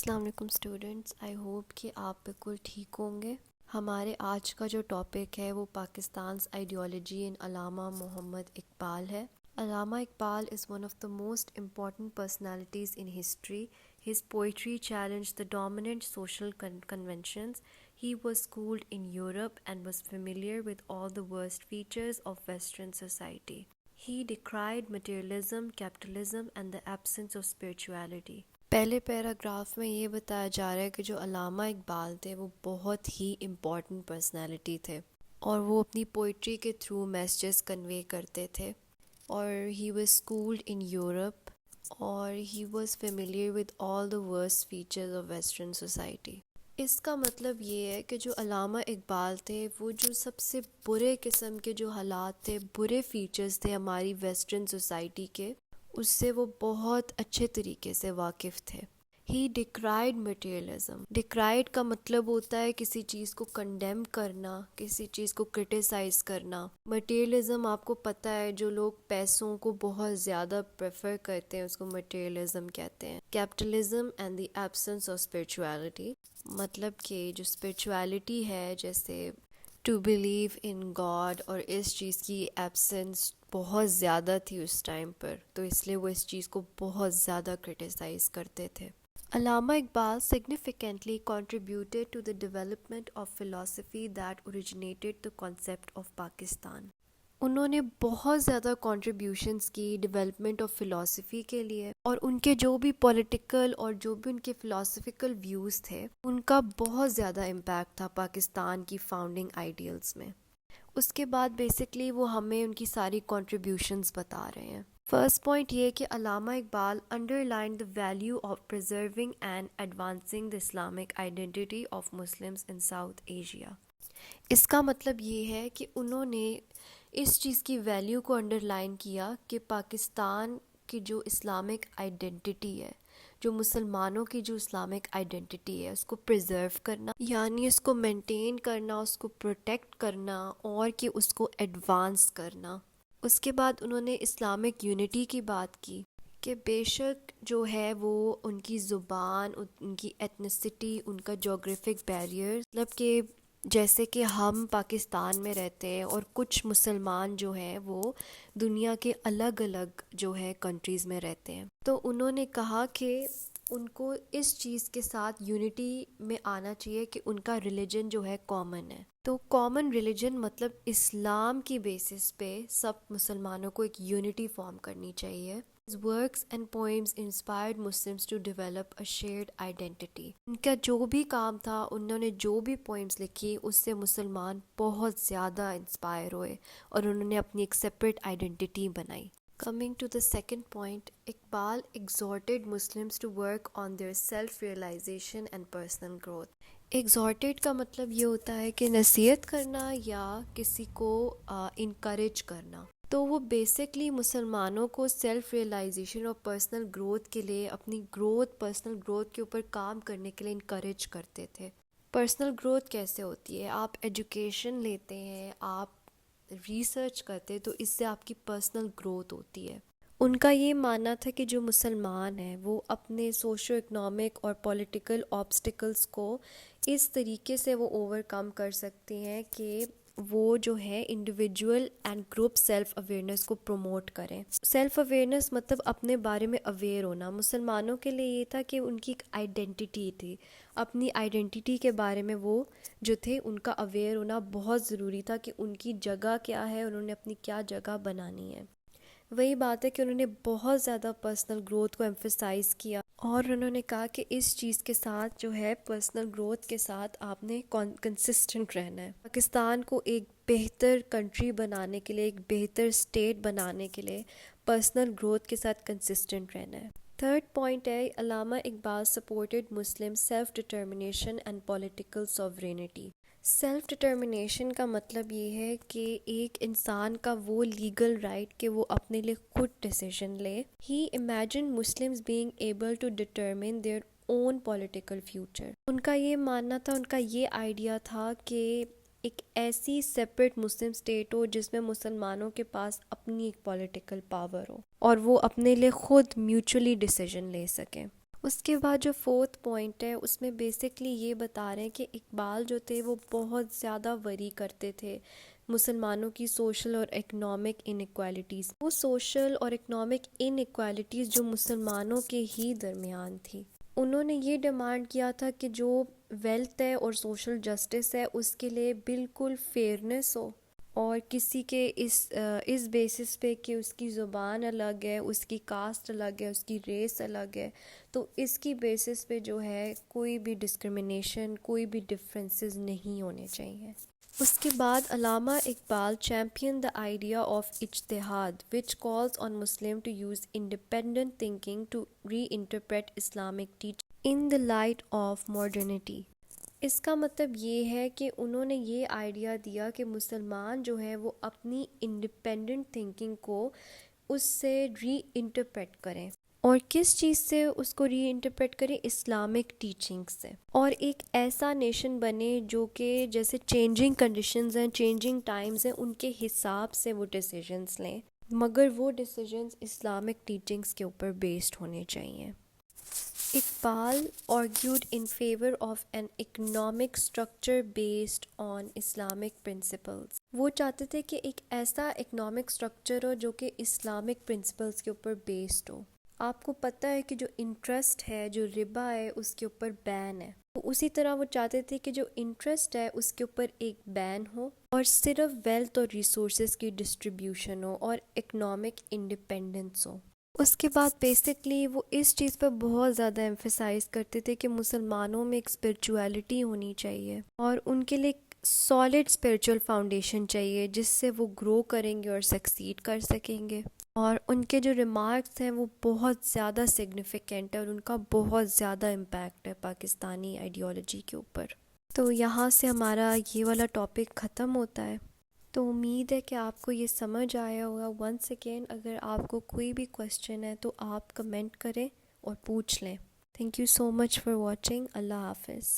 السلام علیکم students, I hope کہ آپ بالکل ٹھیک ہوں گے۔ ہمارے آج کا جو ٹاپک ہے وہ پاکستان's آئیڈیالوجی ان علامہ محمد اقبال ہے۔ علامہ Iqbal is one of the most important personalities in history. His poetry challenged the dominant social conventions. He was schooled in Europe and was familiar with all the worst features of Western society. He decried materialism, capitalism, and the absence of spirituality. پہلے paragraph میں یہ بتایا جا رہا ہے کہ جو علامہ اقبال تھے وہ بہت ہی امپورٹنٹ پرسنالٹی تھے اور وہ اپنی پوئٹری کے تھرو میسیجز کنوے کرتے تھے، اور he was schooled in Europe اور he was familiar with all the worst features of western society. اس کا مطلب یہ ہے کہ جو علامہ اقبال تھے وہ جو سب سے برے قسم کے جو حالات تھے، برے فیچرز تھے ہماری ویسٹرن سوسائٹی کے، اس سے وہ بہت اچھے طریقے سے واقف تھے۔ ہی ڈیکرائڈ مٹیریلزم۔ ڈیکرائڈ کا مطلب ہوتا ہے کسی چیز کو کنڈیم کرنا، کسی چیز کو کرٹیسائز کرنا۔ مٹیریلزم آپ کو پتہ ہے، جو لوگ پیسوں کو بہت زیادہ پریفر کرتے ہیں اس کو مٹیریلزم کہتے ہیں۔ Capitalism and the absence of spirituality, مطلب کہ جو اسپرچویلٹی ہے، جیسے ٹو بلیو ان گاڈ، اور اس چیز کی ایبسنس بہت زیادہ تھی اس ٹائم پر، تو اس لیے وہ اس چیز کو بہت زیادہ کرٹیسائز کرتے تھے۔ علامہ Iqbal significantly contributed to the development of philosophy that originated the concept of Pakistan. انہوں نے بہت زیادہ کنٹریبیوشنز کی ڈیولپمنٹ آف فلاسفی کے لیے، اور ان کے جو بھی پولیٹیکل اور جو بھی ان کے فلاسفیکل ویوز تھے ان کا بہت زیادہ امپیکٹ تھا پاکستان کی فاؤنڈنگ آئیڈیلز میں۔ اس کے بعد بیسکلی وہ ہمیں ان کی ساری کنٹریبیوشنز بتا رہے ہیں۔ فرسٹ پوائنٹ یہ کہ Allama Iqbal underline the value of preserving and advancing the Islamic identity of Muslims in South Asia. اس کا مطلب یہ ہے کہ انہوں نے اس چیز کی ویلیو کو انڈر لائن کیا کہ پاکستان کی جو اسلامک آئیڈینٹی ہے، جو مسلمانوں کی جو اسلامک آئیڈینٹی ہے، اس کو پریزرو کرنا، یعنی اس کو مینٹین کرنا، اس کو پروٹیکٹ کرنا، اور کہ اس کو ایڈوانس کرنا۔ اس کے بعد انہوں نے اسلامک یونٹی کی بات کی کہ بے شک جو ہے وہ ان کی زبان، ان کی ایتنیسٹی، ان کا جغرافک بیریئر، مطلب کہ جیسے کہ ہم پاکستان میں رہتے ہیں اور کچھ مسلمان جو ہیں وہ دنیا کے الگ الگ جو ہے کنٹریز میں رہتے ہیں، تو انہوں نے کہا کہ ان کو اس چیز کے ساتھ یونٹی میں آنا چاہیے کہ ان کا ریلیجن جو ہے کامن ہے۔ تو کامن ریلیجن مطلب اسلام کی بیسس پہ سب مسلمانوں کو ایک یونٹی فارم کرنی چاہیے۔ His works and poems inspired Muslims to develop a shared identity. ان کا جو بھی کام تھا، انہوں نے جو بھی پوئمز لکھی، اس سے مسلمان بہت زیادہ انسپائر ہوئے اور انہوں نے اپنی ایک سیپریٹ آئیڈینٹی بنائی۔ Coming to the second point, Iqbal exhorted Muslims to work on their self-realization and personal growth. Exhorted کا مطلب یہ ہوتا ہے کہ نصیحت کرنا یا کسی کو انکریج کرنا۔ تو وہ بیسکلی مسلمانوں کو سیلف ریئلائزیشن اور پرسنل گروتھ کے لیے، اپنی پرسنل گروتھ کے اوپر کام کرنے کے لیے انکریج کرتے تھے۔ پرسنل گروتھ کیسے ہوتی ہے؟ آپ ایجوکیشن لیتے ہیں، آپ ریسرچ کرتے، تو اس سے آپ کی پرسنل گروتھ ہوتی ہے۔ ان کا یہ ماننا تھا کہ جو مسلمان ہیں وہ اپنے سوشو اکنامک اور پولیٹیکل آبسٹیکلز کو اس طریقے سے وہ اوور کم کر سکتے ہیں کہ وہ جو ہے individual and group self awareness کو پروموٹ کریں۔ سیلف اویئرنیس مطلب اپنے بارے میں اویئر ہونا۔ مسلمانوں کے لیے یہ تھا کہ ان کی ایک آئیڈینٹی تھی، اپنی آئیڈینٹی کے بارے میں وہ جو تھے ان کا اویئر ہونا بہت ضروری تھا کہ ان کی جگہ کیا ہے، انہوں نے اپنی کیا جگہ بنانی ہے۔ وہی بات ہے کہ انہوں نے بہت زیادہ پرسنل گروتھ کو ایمفیسائز کیا، اور انہوں نے کہا کہ اس چیز کے ساتھ جو ہے پرسنل گروتھ کے ساتھ آپ نے کنسسٹنٹ رہنا ہے۔ پاکستان کو ایک بہتر کنٹری بنانے کے لیے، ایک بہتر اسٹیٹ بنانے کے لیے پرسنل گروتھ کے ساتھ کنسسٹنٹ رہنا ہے۔ تھرڈ پوائنٹ ہے علامہ Iqbal supported Muslim self determination and political sovereignty. Self determination کا مطلب یہ ہے کہ ایک انسان کا وہ لیگل رائٹ کہ وہ اپنے لیے خود ڈیسیژن لے۔ He imagine Muslims being able to determine their own political future. ان کا یہ ماننا تھا، ان کا یہ آئیڈیا تھا کہ ایک ایسی سیپریٹ مسلم اسٹیٹ ہو جس میں مسلمانوں کے پاس اپنی ایک پولیٹیکل پاور ہو اور وہ اپنے لیے خود میوچولی ڈیسیژن لے سکیں۔ اس کے بعد جو فورتھ پوائنٹ ہے اس میں بیسکلی یہ بتا رہے ہیں کہ اقبال جو تھے وہ بہت زیادہ وری کرتے تھے مسلمانوں کی سوشل اور اکنامک ان ایکوالٹیز، وہ سوشل اور اکنامک ان ایکوالٹیز جو مسلمانوں کے ہی درمیان تھی۔ انہوں نے یہ ڈیمانڈ کیا تھا کہ جو ویلتھ ہے اور سوشل جسٹس ہے اس کے لیے بالکل فیئرنیس ہو، اور کسی کے اس بیسس پہ کہ اس کی زبان الگ ہے، اس کی کاسٹ الگ ہے، اس کی ریس الگ ہے، تو اس کی بیسس پہ جو ہے کوئی بھی ڈسکرمنیشن، کوئی بھی ڈفرینسز نہیں ہونے چاہیے۔ اس کے بعد علامہ Iqbal champion the idea of اجتہاد which calls on Muslim to use independent thinking to reinterpret Islamic teaching in the light of modernity۔ اس کا مطلب یہ ہے کہ انہوں نے یہ آئیڈیا دیا کہ مسلمان جو ہے وہ اپنی انڈیپینڈنٹ تھنکنگ کو اس سے ری انٹرپریٹ کریں، اور کس چیز سے اس کو ری انٹرپریٹ کریں؟ اسلامک ٹیچنگ سے، اور ایک ایسا نیشن بنے جو کہ جیسے چینجنگ کنڈیشنز ہیں، چینجنگ ٹائمز ہیں، ان کے حساب سے وہ ڈیسیجنز لیں، مگر وہ ڈیسیجنز اسلامک ٹیچنگز کے اوپر بیسڈ ہونے چاہیے۔ Iqbal argued in favor of an economic structure based on Islamic principles۔ وہ چاہتے تھے کہ ایک ایسا اکنامک سٹرکچر ہو جو کہ اسلامک پرنسپلز کے اوپر بیسڈ ہو۔ آپ کو پتہ ہے کہ جو انٹرسٹ ہے، جو ربا ہے، اس کے اوپر بین ہے، تو اسی طرح وہ چاہتے تھے کہ جو انٹرسٹ ہے اس کے اوپر ایک بین ہو، اور صرف ویلتھ اور ریسورسز کی ڈسٹریبیوشن ہو، اور اکنامک انڈیپینڈنس ہو۔ اس کے بعد بیسکلی وہ اس چیز پر بہت زیادہ ایمفیسائز کرتے تھے کہ مسلمانوں میں ایک اسپرچویلٹی ہونی چاہیے، اور ان کے لیے ایک سالڈ اسپرچول فاؤنڈیشن چاہیے جس سے وہ گرو کریں گے اور سکسیڈ کر سکیں گے۔ اور ان کے جو ریمارکس ہیں وہ بہت زیادہ سگنیفیکنٹ ہے، اور ان کا بہت زیادہ امپیکٹ ہے پاکستانی آئیڈیالوجی کے اوپر۔ تو یہاں سے ہمارا یہ والا ٹاپک ختم ہوتا ہے۔ تو امید ہے کہ آپ کو یہ سمجھ آیا ہوگا۔ ونس اگین اگر آپ کو کوئی بھی کویسچن ہے تو آپ کمنٹ کریں اور پوچھ لیں۔ Thank you so much for watching. اللہ حافظ۔